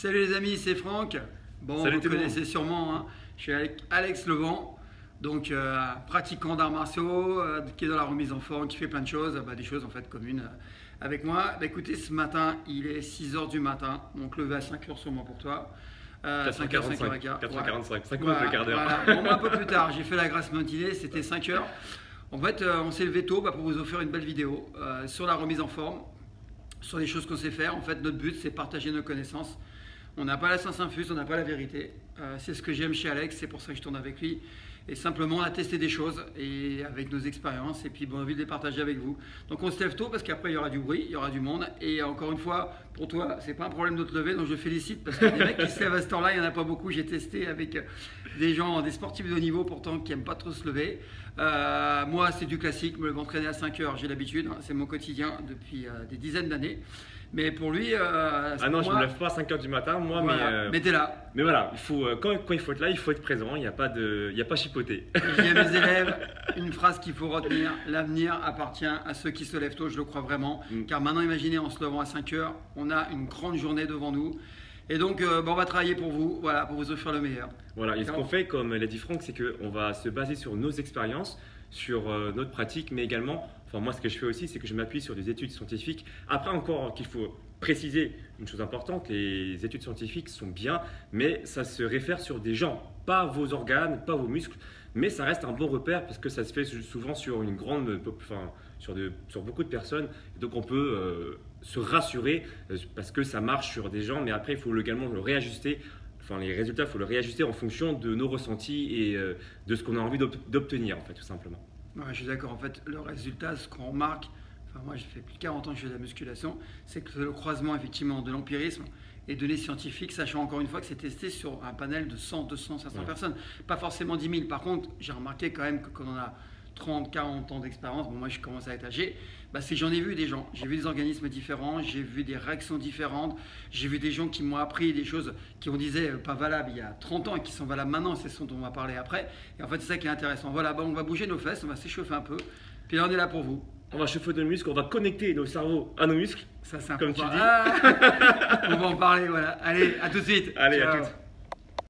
Salut les amis, c'est Franck. Bon, Salut vous tout le monde. connaissez sûrement, hein. Je suis avec Alex Levent, donc pratiquant d'arts martiaux, qui est dans la remise en forme, qui fait plein de choses, des choses en fait communes avec moi. Écoutez, ce matin, il est 6h du matin, donc levé à 5h sûrement pour toi. 5h, 5h15. 4h45, 5 minutes Voilà, le quart d'heure. voilà. Bon, moi, un peu plus tard, j'ai fait la grasse matinée, c'était 5h. En fait, on s'est levé tôt pour vous offrir une belle vidéo sur la remise en forme, sur les choses qu'on sait faire. En fait, notre but, c'est partager nos connaissances. On n'a pas la science infuse, on n'a pas la vérité. C'est ce que j'aime chez Alex, c'est pour ça que je tourne avec lui. Et simplement, on a testé des choses et avec nos expériences, et puis bon, on a envie de les partager avec vous. Donc on se lève tôt parce qu'après, il y aura du bruit, il y aura du monde. Et encore une fois, pour toi, c'est pas un problème de te lever, donc je félicite parce que les mecs qui se lèvent à ce temps-là, il n'y en a pas beaucoup. J'ai testé avec des gens, des sportifs de haut niveau pourtant, qui n'aiment pas trop se lever. Moi, c'est du classique, me m'entraîner à 5h, j'ai l'habitude, hein, c'est mon quotidien depuis des dizaines d'années. Mais pour lui, Ah non, je me lève pas à 5h du matin, moi, voilà, mais t'es là. mais voilà, il faut, quand il faut être là, il faut être présent, il n'y a pas chipoter. Je dis à mes élèves une phrase qu'il faut retenir: l'avenir appartient à ceux qui se lèvent tôt, je le crois vraiment. Car maintenant, imaginez, en se levant à 5h, on a une grande journée devant nous. Et donc, on va travailler pour vous, voilà, pour vous offrir le meilleur. Voilà, et ce qu'on fait, comme l'a dit Franck, c'est qu'on va se baser sur nos expériences, sur notre pratique, mais également, enfin moi ce que je fais aussi, c'est que je m'appuie sur des études scientifiques. Après encore, qu'il faut préciser une chose importante, les études scientifiques sont bien, mais ça se réfère sur des gens, pas vos organes, pas vos muscles, mais ça reste un bon repère parce que ça se fait souvent sur une grande, enfin, sur beaucoup de personnes. Donc on peut se rassurer parce que ça marche sur des gens, mais après il faut également le réajuster. Enfin, les résultats, il faut le réajuster en fonction de nos ressentis et de ce qu'on a envie d'obtenir, en fait, tout simplement. Ouais, je suis d'accord. En fait, le résultat, ce qu'on remarque, enfin, moi, j'ai fait plus de 40 ans que je fais de la musculation, c'est que le croisement, effectivement, de l'empirisme et de données scientifiques, sachant encore une fois que c'est testé sur un panel de 100, 200, 500 personnes, pas forcément 10 000. Par contre, j'ai remarqué quand même que quand on a 30, 40 ans d'expérience, bon, moi je commence à être âgé, j'en ai vu des gens, j'ai vu des organismes différents, j'ai vu des réactions différentes, j'ai vu des gens qui m'ont appris des choses qui on disait pas valables il y a 30 ans et qui sont valables maintenant, c'est ce dont on va parler après. Et en fait c'est ça qui est intéressant. Voilà, on va bouger nos fesses, on va s'échauffer un peu, puis là on est là pour vous. On va chauffer nos muscles, on va connecter nos cerveaux à nos muscles, Ça c'est comme tu important. dis. On va en parler, voilà. Allez, à tout de suite. Allez, Ciao. à toutes.